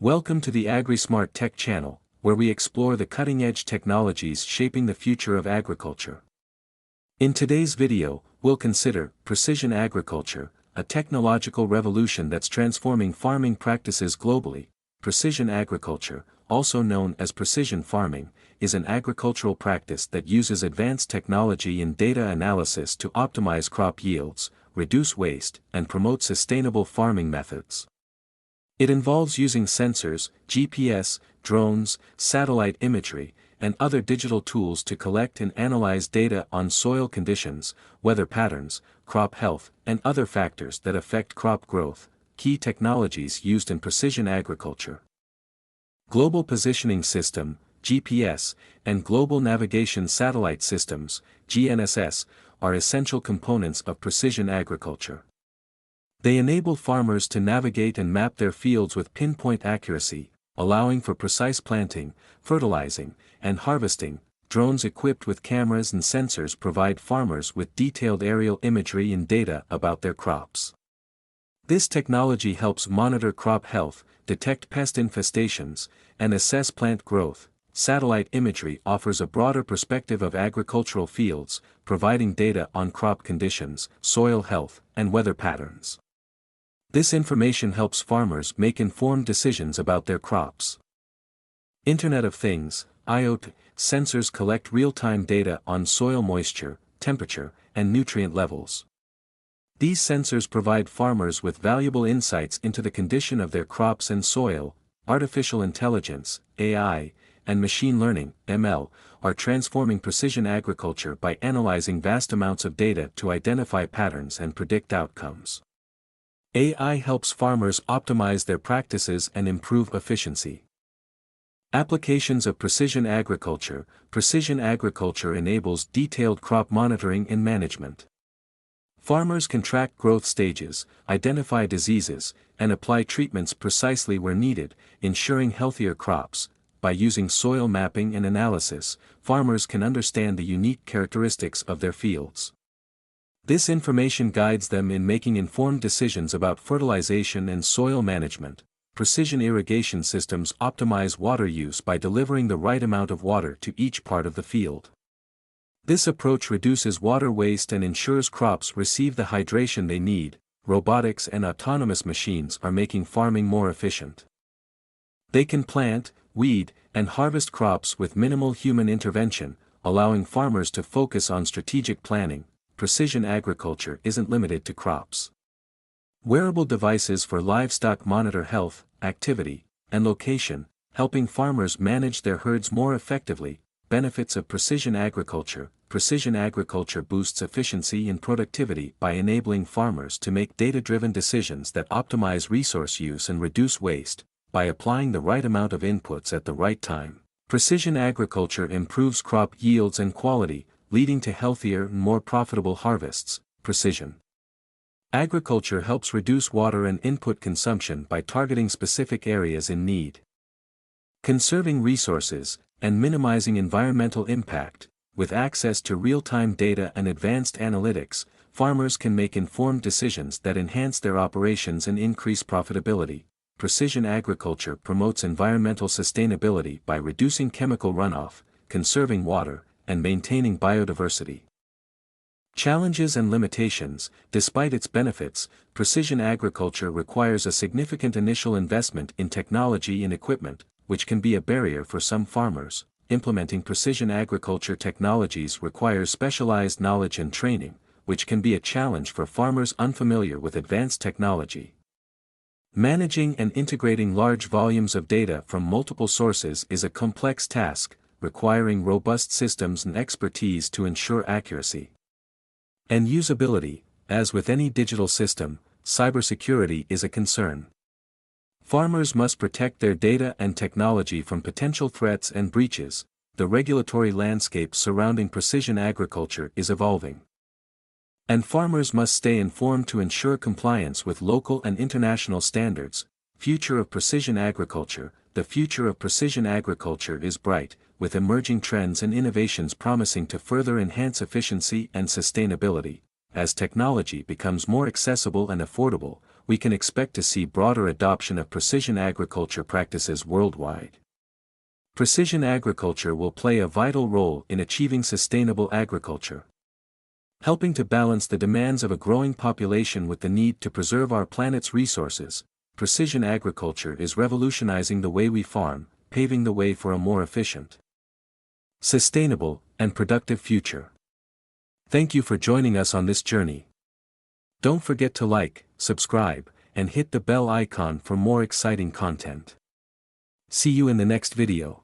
Welcome to the AgriSmart Tech channel, where we explore the cutting-edge technologies shaping the future of agriculture. In today's video, we'll consider precision agriculture, a technological revolution that's transforming farming practices globally. Precision agriculture, also known as precision farming, is an agricultural practice that uses advanced technology and data analysis to optimize crop yields, reduce waste, and promote sustainable farming methods. It involves using sensors, GPS, drones, satellite imagery, and other digital tools to collect and analyze data on soil conditions, weather patterns, crop health, and other factors that affect crop growth. Key technologies used in precision agriculture: Global Positioning System, GPS, and Global Navigation Satellite Systems, GNSS, are essential components of precision agriculture. They enable farmers to navigate and map their fields with pinpoint accuracy, allowing for precise planting, fertilizing, and harvesting. Drones equipped with cameras and sensors provide farmers with detailed aerial imagery and data about their crops. This technology helps monitor crop health, detect pest infestations, and assess plant growth. Satellite imagery offers a broader perspective of agricultural fields, providing data on crop conditions, soil health, and weather patterns. This information helps farmers make informed decisions about their crops. Internet of Things, IoT, sensors collect real-time data on soil moisture, temperature, and nutrient levels. These sensors provide farmers with valuable insights into the condition of their crops and soil. Artificial intelligence, AI, and machine learning, ML, are transforming precision agriculture by analyzing vast amounts of data to identify patterns and predict outcomes. AI helps farmers optimize their practices and improve efficiency. Applications of precision agriculture. Precision agriculture enables detailed crop monitoring and management. Farmers can track growth stages, identify diseases, and apply treatments precisely where needed, ensuring healthier crops. By using soil mapping and analysis, farmers can understand the unique characteristics of their fields. This information guides them in making informed decisions about fertilization and soil management. Precision irrigation systems optimize water use by delivering the right amount of water to each part of the field. This approach reduces water waste and ensures crops receive the hydration they need. Robotics and autonomous machines are making farming more efficient. They can plant, weed, and harvest crops with minimal human intervention, allowing farmers to focus on strategic planning. Precision agriculture isn't limited to crops. Wearable devices for livestock monitor health, activity, and location, helping farmers manage their herds more effectively. Benefits of precision agriculture. Precision agriculture boosts efficiency and productivity by enabling farmers to make data-driven decisions that optimize resource use and reduce waste. By applying the right amount of inputs at the right time, precision agriculture improves crop yields and quality, leading to healthier and more profitable harvests. Precision agriculture helps reduce water and input consumption by targeting specific areas in need. Conserving resources and minimizing environmental impact. With access to real-time data and advanced analytics, farmers can make informed decisions that enhance their operations and increase profitability. Precision agriculture promotes environmental sustainability by reducing chemical runoff, conserving water, and maintaining biodiversity. Challenges and limitations. Despite its benefits, precision agriculture requires a significant initial investment in technology and equipment, which can be a barrier for some farmers. Implementing precision agriculture technologies requires specialized knowledge and training, which can be a challenge for farmers unfamiliar with advanced technology. Managing and integrating large volumes of data from multiple sources is a complex task, requiring robust systems and expertise to ensure accuracy. And usability. As with any digital system, cybersecurity is a concern. Farmers must protect their data and technology from potential threats and breaches. The regulatory landscape surrounding precision agriculture is evolving. And farmers must stay informed to ensure compliance with local and international standards. Future of precision agriculture. The future of precision agriculture is bright, with emerging trends and innovations promising to further enhance efficiency and sustainability. As technology becomes more accessible and affordable, we can expect to see broader adoption of precision agriculture practices worldwide. Precision agriculture will play a vital role in achieving sustainable agriculture. Helping to balance the demands of a growing population with the need to preserve our planet's resources, precision agriculture is revolutionizing the way we farm, paving the way for a more efficient, sustainable, and productive future. Thank you for joining us on this journey. Don't forget to like, subscribe, and hit the bell icon for more exciting content. See you in the next video.